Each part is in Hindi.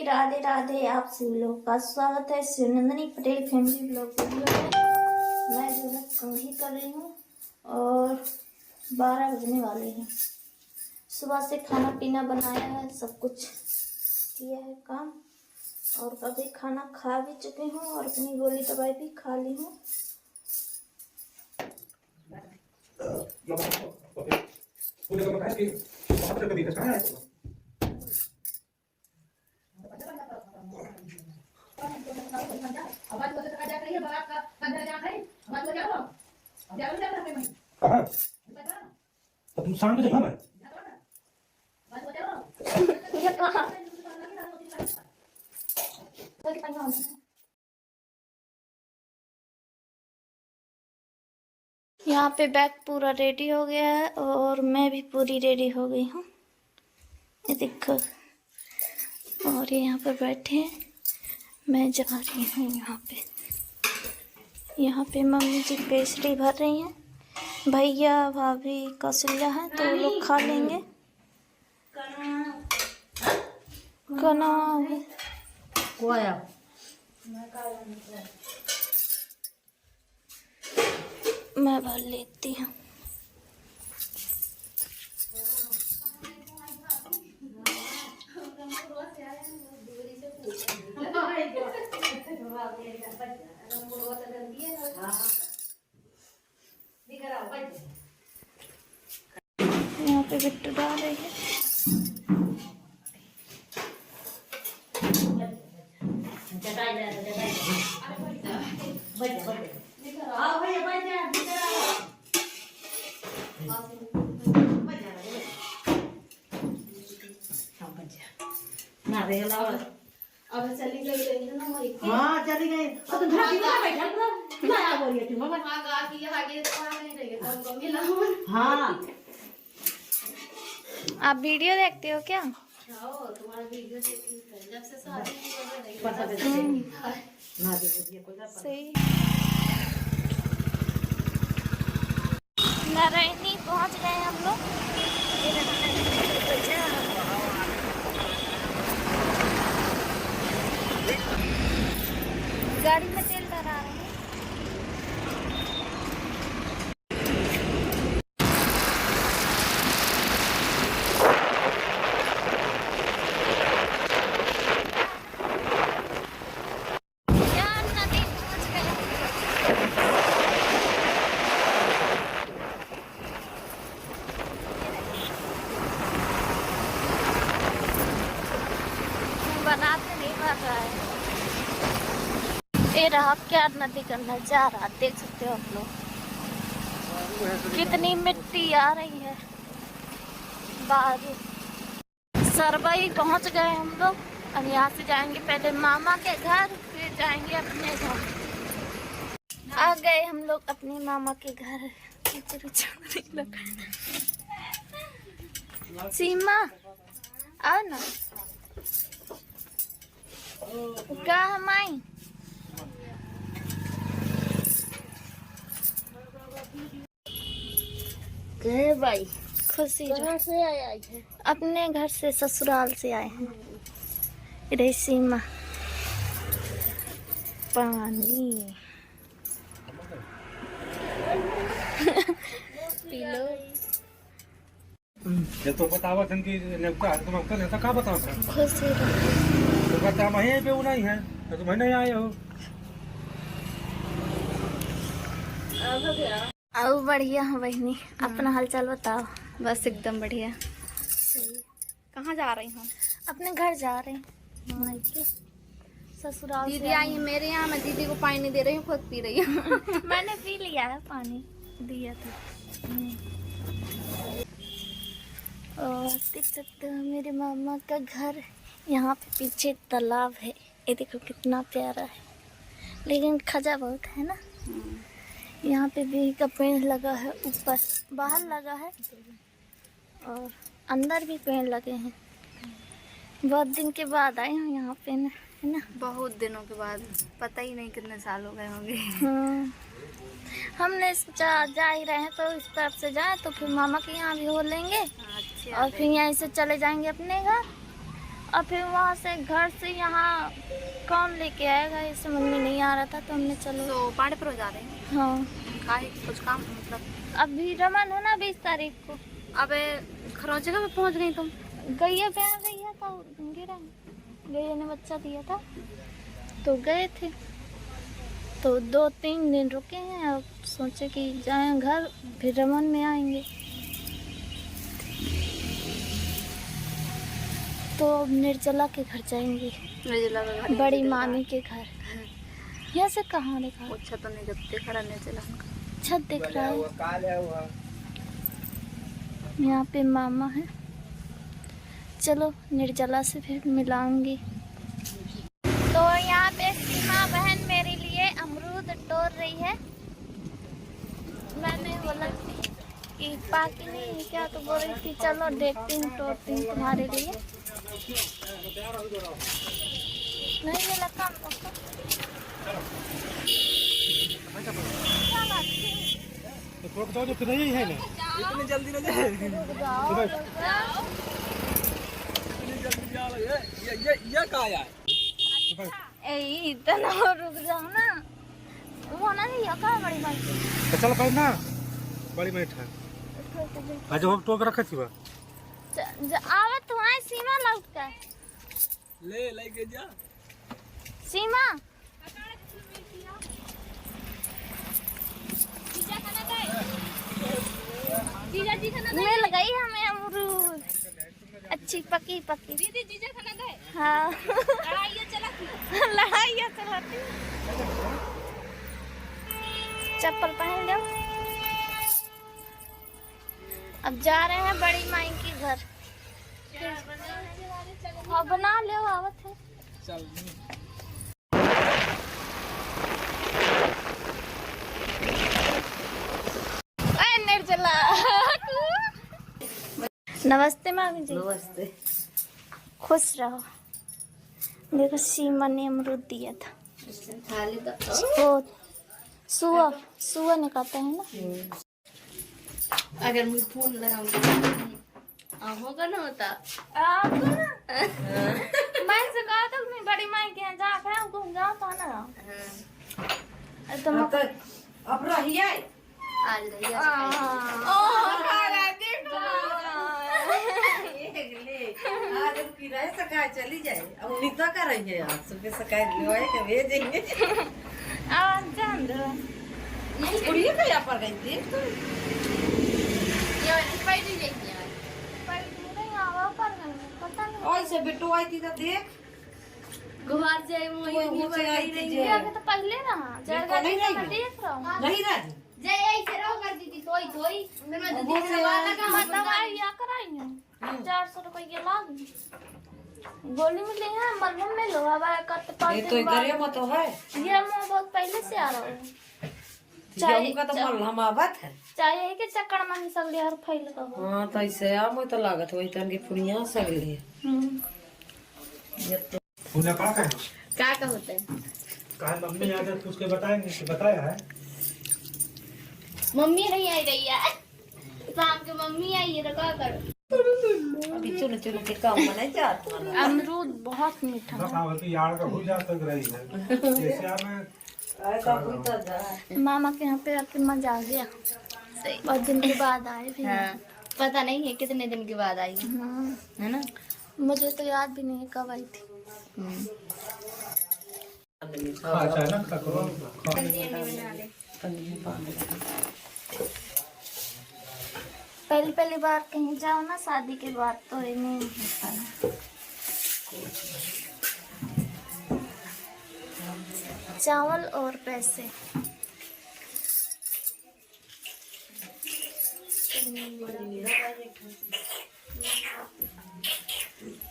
जी राधे राधे। आप सभी लोगों का स्वागत है शिवनंदिनी पटेल फैमिली ब्लॉग वीडियो में। मैं जो है कढ़ी कर रही हूँ और 12 बजने वाले हैं। सुबह से खाना पीना बनाया है, सब कुछ किया है काम, और अभी खाना खा भी चुकी हूँ और अपनी गोली दवाई भी खा ली हूँ। तुम शाम को देखा यहाँ पे बैग पूरा रेडी हो गया है और मैं भी पूरी रेडी हो गई हूँ, ये देखो। और ये यहाँ पे बैठे हैं, मैं जा रही हूँ यहाँ पे मम्मी जी पेस्ट्री भर रही हैं। भैया भाभी कौशल्या है तो वो लोग खा लेंगे। कना मैं भर लेती हूँ। यहाँ पे बिट्टू डाल रही है। अब चली गई ना वही। हाँ चली गई। और तुम घर में बैठा ना आ बोल रही थी मम्मा। हाँ गा की आगे तो आ नहीं रही है तो मिला। हाँ आप वीडियो देखते हो क्या? आओ तुम्हारा वीडियो देखी है जब से शादी की वजह नहीं पता है ना देखिए कोई ना सही। नारायणी पहुंच गए हम लोग। गाड़ी में तेल भरा रहे हैं। यार नदी पहुंच गए। बनाते नहीं भर रहा है। ये रहा क्या नदी का नजारा, देख सकते हो आप लोग। कितनी मिट्टी आ रही है बाहर। सरबई पहुंच गए हम लोग। अब यहाँ से जाएंगे पहले मामा के घर, फिर जाएंगे अपने घर। आ गए हम लोग अपने मामा के घर। सीमा आओ ना, क्या हम आई? कहे भाई खुशी कहाँ से आया है? अपने घर से, ससुराल से आए हैं। इधर सीमा पानी पी लो। ये तो बतावा थन की नेता तुम हमको नेता का बताओ सर खुशी तो कहता हम यहीं पे नहीं है तो तुम नहीं आए हो। आओ बढ़िया है बहनी, अपना हालचाल बताओ। बस एकदम बढ़िया। कहाँ जा रही हूँ? अपने घर जा रहे हैं, मायके ससुराल से दीदी आई है मेरे यहाँ, मैं दीदी को पानी दे रही हूँ, खुद पी रही हूँ। मैंने पी लिया है, पानी दिया था। और देख सकते हो मेरे मामा का घर। यहाँ पे पीछे तालाब है, ये देखो कितना प्यारा है, लेकिन खजा बहुत है ना। यहाँ पे भी का पेड़ लगा है, ऊपर बाहर लगा है और अंदर भी पेड़ लगे हैं। बहुत दिन के बाद आए हूँ यहाँ पे ना, है ना। बहुत दिनों के बाद, पता ही नहीं कितने साल हो गए होंगे। हाँ, हमने जा ही रहे हैं तो इस तरफ से जाए तो फिर मामा के यहाँ भी हो लेंगे। अच्छा, और फिर यहीं से चले जाएंगे अपने घर और फिर वहाँ से घर से यहाँ कौन लेके आएगा, ये समझ में नहीं आ रहा था, तो हमने चलो। तो पांडेपुर जा रहे हैं? हाँ, काहे कुछ काम मतलब? अभी रमन है ना 20 तारीख को। अबे खरौच जगह पे पहुंच गई तुम? गैया पे आ गई है तो गिरा, गैया ने बच्चा दिया था तो गए थे, तो 2-3 दिन रुके हैं। अब सोचे कि जाएं घर, फिर रमन में आएंगे। तो अब निर्जला के घर जाएंगे, निर्जला का घर? बड़ी मामी के घर। यहाँ से कहाँ देखा? वो छत नहीं जब देखा रहा निर्जला का छत दिख रहा है। यहाँ पे मामा है। चलो निर्जला से फिर मिलाऊंगी। तो यहाँ पे सीमा बहन मेरे लिए अमरूद तोड़ रही है। मैंने बोला कि पाकी नहीं है क्या, तो बोल रही थी चलो देखती हूँ, तोड़ती हूँ तुम्हारे लिए। नहीं मिला काम तो दो जो नहीं है ना, इतनी जल्दी न जाए। ये कहाँ आया? इतना रुक जाओ ना, वो ना नहीं का बड़ी बात। तो चल भाई ना, बड़ी बैठ है। आज हम टोक रखे थी आवत तुम्हारी सीमा लौट कर ले के जा सीमा। मिल गई हमें अमरूद, अच्छी पकी पकी। दीदी जीजा खाना गए? हाँ। लड़ाइयाँ चलाती। चप्पल पहन लो। अब जा रहे हैं बड़ी माई के घर। हाँ बना लो, आवत है। चल निर्जला। नमस्ते मामी जी। नमस्ते। खुश रहो। देखो सीमा ने अमरूद दिया था। थाली वो सुआ निकालता है ना। अगर मैं फोन लगाऊंगी होगा ना होता। मैं से कहा था मैं बड़ी माई के यहाँ जाकर घूम जाओ था ना। तो अब रहिए आज रहिए आज किराए सकाय चली जाए। अब उम्मीद कर रही है आज सुबह सकाय लिवाए के भेजेंगे। जान दो नहीं कुड़िए पे पर गई थी ये वाली नहीं देखी यार। पता नहीं और से बिट्टू आई थी तो देख गुहार जाए कोई मुंह से आई नहीं ये आगे तो पहले ना जगह नहीं मैं रही। देख रहा हूँ। नहीं राजी जय ऐसे रहो कर दीदी थोड़ी थोड़ी फिर मैं वो दीदी से से बात लगा मैं दवाई या कराई हूँ 400 रुपये लाग गोली मिली है मलहम में लो हवा करते 5 ये दिन तो बाद। करे मत है ये मुँह बहुत पहले से आ रहा है। जाऊ का तो मल हम आवत है। चाहे के चक्कर में ही सगले हर फैल का हो। हां तो ऐसे आ मैं तो लागत वही तन के पुड़िया सगले पूजा का है क्या होता है। कहा मम्मी आ जाए तो उसके बताएंगे कि बताया है। मम्मी नहीं आई रही है शाम के मम्मी आई है तो क्या करो। अभी चुन चुन के काम नहीं जात अमरूद बहुत मीठा है। बतावती यार का हो जा तक रही है जैसे हमें ऐसा कोई तो जा मामा के यहाँ पे आके मजा आ गया। सही बहुत दिन के बाद आए भी। हाँ पता नहीं है कितने दिन के बाद आई हाँ, है ना। मुझे तो याद भी नहीं है कब आई थी। अचानक करो पहली बार कहीं जाओ ना शादी के बाद तो ये नहीं होता है। चावल और पैसे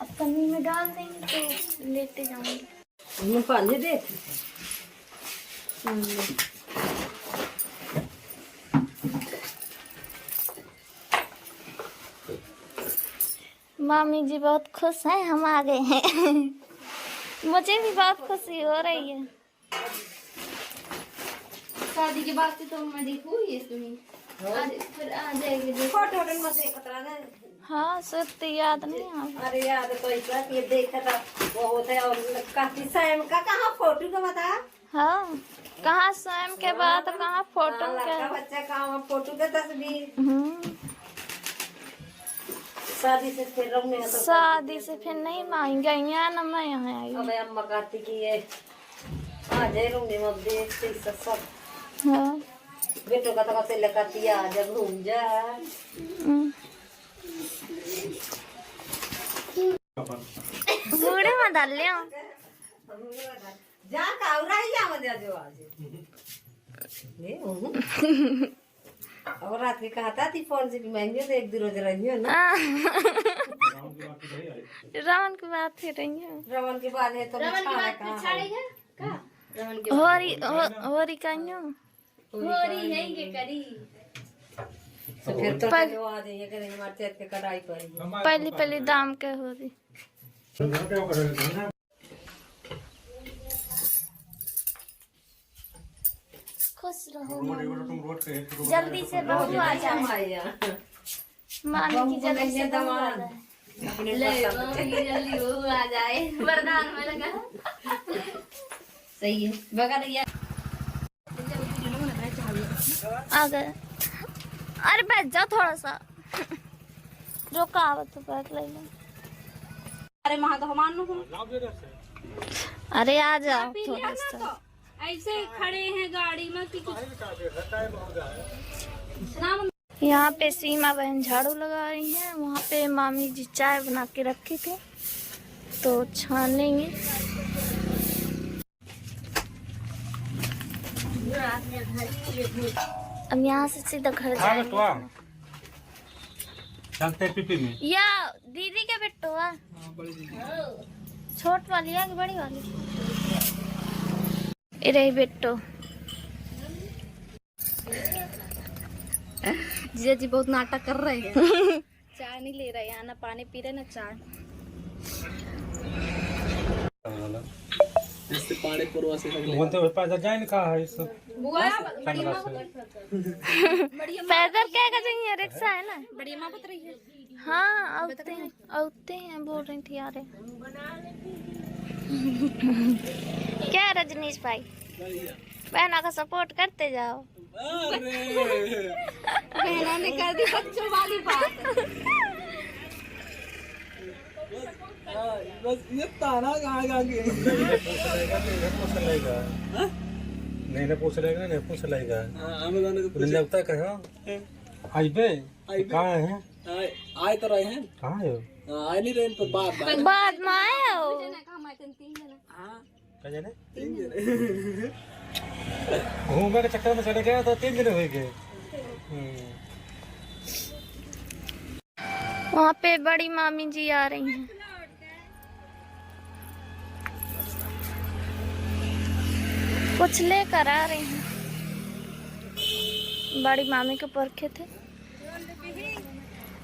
अब पन्नी में डाल देंगे तो लेते जाएंगे। मैं पानी देख मामी जी बहुत खुश हैं हम आ गए हैं। मुझे भी बहुत खुशी हो रही है। शादी के बाद से तो मैं देखू ये तुम्हें फिर आ जाएगी फोटो में मत कतरा हाँ सत्य याद नहीं आ। अरे यार तो इतना ये देखा था वो होता है और काफी सैम का कहाँ फोटो का बता। हाँ कहाँ स्वयं के बाद कहाँ फोटो लड़का के। बच्चा कहाँ फोटो के तस्वीर। शादी से फिर रमने तो शादी से फिर नहीं मांग गई है ना, मैं यहाँ आई। अब अम्मा कहती कि ये आ जाए रूमने में देखते सब हाँ बेटों का तो कैसे लगाती आ जब घूम जा। बूढ़े में डाल लिया। जा कावरा ही जा मत जो आज ये और रात के कहा था थी फोन से भी महंगे तो एक दो रोज रही हो ना। रावण की बात ही रही है। रमन के बाद है तो रमन की बात कहाँ छाड़ी है का रमन की होरी कहियो होरी है के करी तो फिर तो जो आ जाइए करें हमारे चेत के कढ़ाई पर पहली पहली दाम के होरी। खुश रहो जल्दी से बहू आ जाए। मामी की जल्दी से बहू आ जाए। ले जल्दी वो आ जाए वरदान में लगा। सही है बगल ये आ गए। अरे बैठ जाओ थोड़ा सा। जो कहावत बैठ ले लो। अरे वहाँ तो हमान लो। अरे आ जाओ थोड़ा सा। ऐसे खड़े हैं गाड़ी में कि यहाँ पे सीमा बहन झाड़ू लगा रही हैं। वहाँ पे मामी जी चाय बना के रखी थी तो छानेंगे। अब यहाँ से सीधा घर जाएंगे। चलते पीपी में या दीदी के बेटो है छोट वाली है कि बड़ी वाली? ये रही बेटो। जीजा जी बहुत नाटक कर रहे हैं। चाय नहीं ले रहे हैं ना, पानी पी रहे ना चाय। बोलते हुए पैदल जाए ना कहा है सब पैदल क्या कर रही है? रिक्शा है ना। बड़ी माँ बता रही है। हाँ आते हैं बोल रही थी यार। क्या रजनीश भाई बहना का सपोर्ट करते जाओ। बहनों ने कर दी बच्चों वाली बात। बस ये ताना कहाँ नहीं ना पूछ लेगा नहीं पूछ लेगा हमें दोनों को पूछे लगता है कहाँ आई बे कहाँ है आए तो रहे हैं कहाँ है आए नहीं रहे तो बाद में आए हो। क्या जाने घूमने के चक्कर में चले गए तो 3 दिन हो गए। वहाँ पे बड़ी मामी जी आ रही हैं। कुछ लेकर आ रही हैं। बड़ी मामी के परखे थे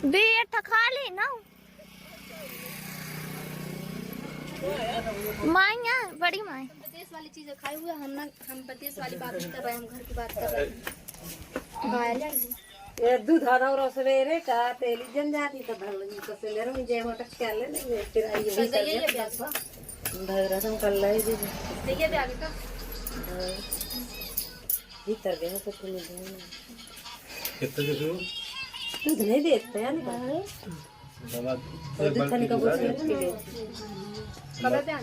भी ये ठखा ली ना माइया बड़ी माई। प्रदेश वाली चीजें खाए हुए हम प्रदेश वाली बात नहीं कर रहे हैं, हम घर की बात कर रहे हैं। ये दूध आना और सवेरे का तेली जन जाती तो धन तो से ले रही जय मोटक क्या ले नहीं फिर आई ये धरम कर ले दी देखिए भी आगे का भीतर गए तो तुम नहीं कितने के हो दूध नहीं देते हैं ना बाबा दूध खाने का कुछ नहीं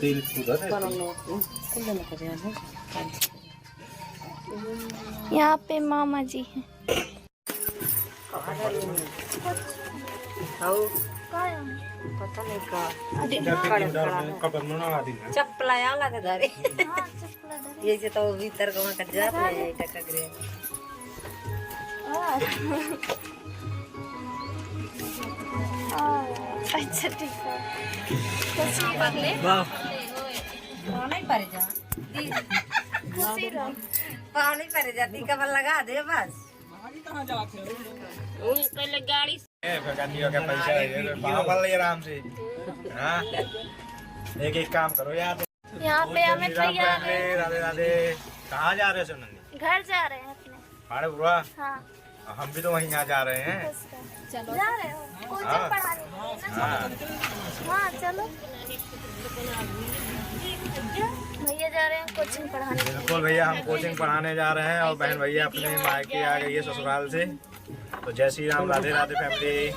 तेल सुधा है बनाना कुछ नहीं कर रहे हैं। यहाँ पे मामा जी हैं। पता नहीं का कपड़ा ना दी चप्पल आया लगा धारे ये जे तो भीतर को का जा नहीं टका करे अच्छा ठीक है। पानी पर जा खुशी रहो। पानी पर जाती कबर लगा दे बस पहले गाड़ी गाड़ियों का पैसा है बाबा ले आराम से। हाँ एक काम करो यार यहाँ पे हमें तैयार है। राधे राधे कहाँ जा रहे हो सोनंदी? घर जा रहे हैं अपने। अरे बुआ हाँ हम भी तो वहीं यहाँ जा रहे हैं। चलो जा रहे हो कोचिंग हाँ। पढ़ाने के लिए ना? हाँ हाँ चलो। भैया जा रहे हैं कोचिंग पढ़ाने के लिए। बिल्कुल भैया, हम कोचिंग पढ़ाने जा रहे हैं और बहन भैया अपने मायके आ गई है ससुराल से। तो जय श्री राम, राधे राधे फैमिली।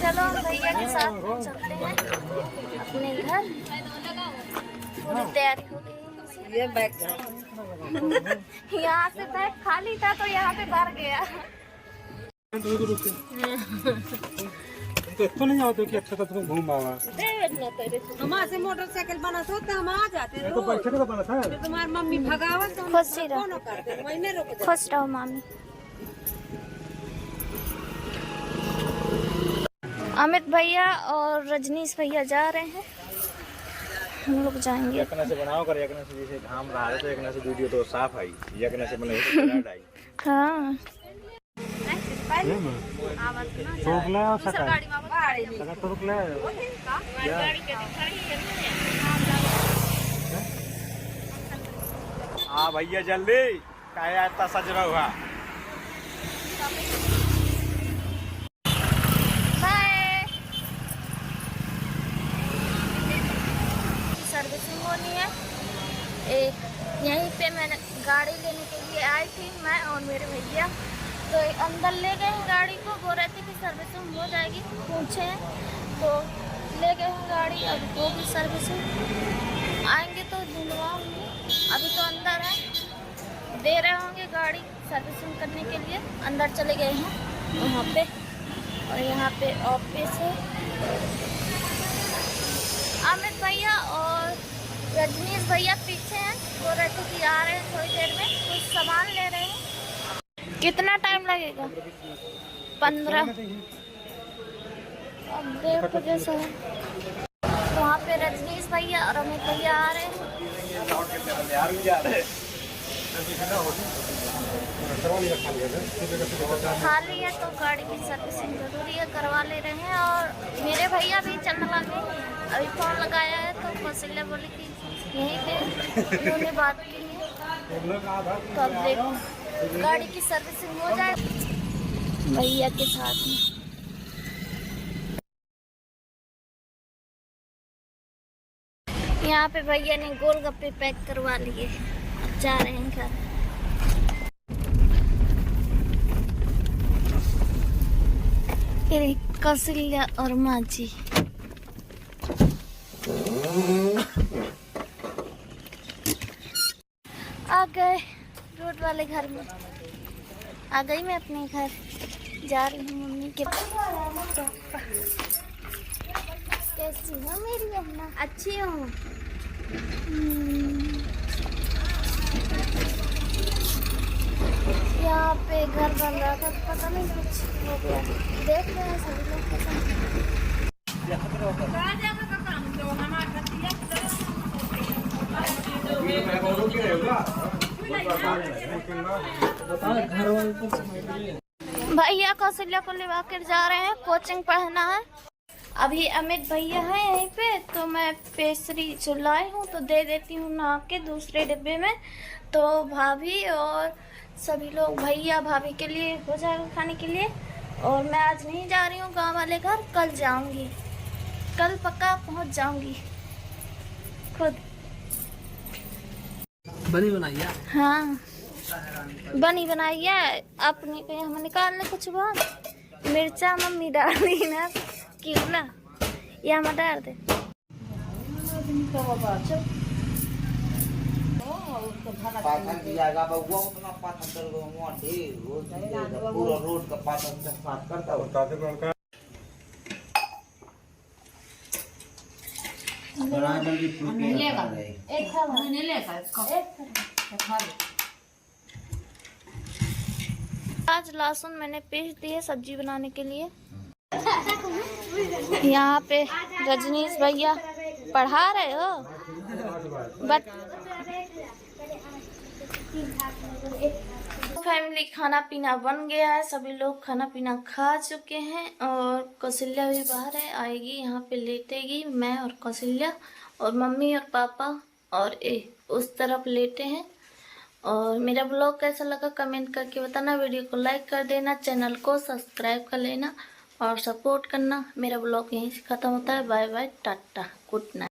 चलो हम भैया के साथ चलते हैं अपने घर। पूरी तैयारी हो गई है। ये बैग यहाँ से बैग खाली था तो यहाँ पे भर गया। तो नहीं आओ तो कि अच्छा था तुम घूम आवा। हमारे से मोटरसाइकिल बना तो हम आ जाते तो परीक्षा का बना था। तुम्हारी मम्मी भगावत तो खुश ही रहो, कौन करते वही नहीं रोक खुश रहो मामी। अमित भैया और रजनीश भैया जा रहे हैं, हम लोग जाएंगे। यकना से बनाओ कर, यकना से जैसे घाम रहा है तो यकना से वीडियो तो साफ आई, यकना से बनाई तो कलर आई। हाँ रोकना और सका तो रुकना है। हाँ भैया जल्दी, क्या इतना सज रहा हुआ। सर्विसिंग होनी है एक, यहीं पे मैंने गाड़ी लेने के लिए आई थी मैं और मेरे भैया। तो अंदर ले गए हैं गाड़ी को, बोल रहे थे कि सर्विसिंग हो जाएगी, पूछे हैं तो ले गए हैं गाड़ी। अब वो भी सर्विसिंग आएंगे तो धुलवाऊंगी, अभी तो अंदर है, दे रहे होंगे गाड़ी सर्विसिंग करने के लिए। अंदर चले गए हैं वहाँ पे, और यहाँ पे ऑफिस है। अमित भैया और रजनीश भैया पीछे हैं, बोल रहे थे कि आ रहे हैं थोड़ी देर में, कुछ सामान ले रहे हैं। कितना टाइम लगेगा? 15। अब देखो जैसा है। वहाँ पे रजनीश भैया और अमित भैया आ रहे हैं। खाली है तो गाड़ी की सर्विसिंग जरूरी है, करवा ले रहे हैं। और मेरे भैया भी चलने लगे, अभी फोन लगाया है तो कौशल्या बोली कि यहीं पे उन्होंने बात की है। तो अब देखो गाड़ी की सर्विसिंग हो जाए भैया के साथ में। यहाँ पे भैया ने गोलगप्पे पैक करवा लिए, अब जा रहे हैं घर। कौशल्या और माँ जी आ गए रोड वाले घर में। आ गई मैं अपने घर, जा रही हूँ मम्मी के पास। कैसी हो मेरी बहना? अच्छी हूँ। यहाँ पे घर बन रहा था, पता नहीं कुछ हो गया। देख रहे हैं सभी लोग के साथ। भैया कौशल्या को लेवा कर जा रहे हैं, कोचिंग पढ़ना है। अभी अमित भैया है यहीं पे, तो मैं पेस्ट्री चुलाई हूँ तो दे देती हूँ ना के दूसरे डिब्बे में। तो भाभी और सभी लोग, भैया भाभी के लिए हो जाएगा खाने के लिए। और मैं आज नहीं जा रही हूँ गांव वाले घर, कल जाऊंगी, कल पक्का पहुँच जाऊंगी खुद। बनी बनाइए। हाँ बनी बनाई है अपने पे, हम निकाल ले कुछ बात। मिर्चा मम्मी डाल दी ना, क्यों या मैं डाल दे। पाथन दियागा बउआ उतना पाथन कर गो मोटे रोज पूरा रोड का पाथन से साफ करता हूं। बड़ा जल्दी लेगा एक था मैंने लेगा इसको, एक था। आज लहसुन मैंने पीस दिए सब्जी बनाने के लिए। यहाँ पे रजनीश भैया पढ़ा रहे हो बट फैमिली खाना पीना बन गया है, सभी लोग खाना पीना खा चुके हैं। और कौशल्या भी बाहर है, आएगी यहाँ पे लेटेगी। मैं और कौशल्या और मम्मी और पापा और उस तरफ लेटे हैं। और मेरा ब्लॉग कैसा लगा कमेंट करके बताना, वीडियो को लाइक कर देना, चैनल को सब्सक्राइब कर लेना और सपोर्ट करना। मेरा ब्लॉग यहीं से ख़त्म होता है। Bye bye, tata, good night.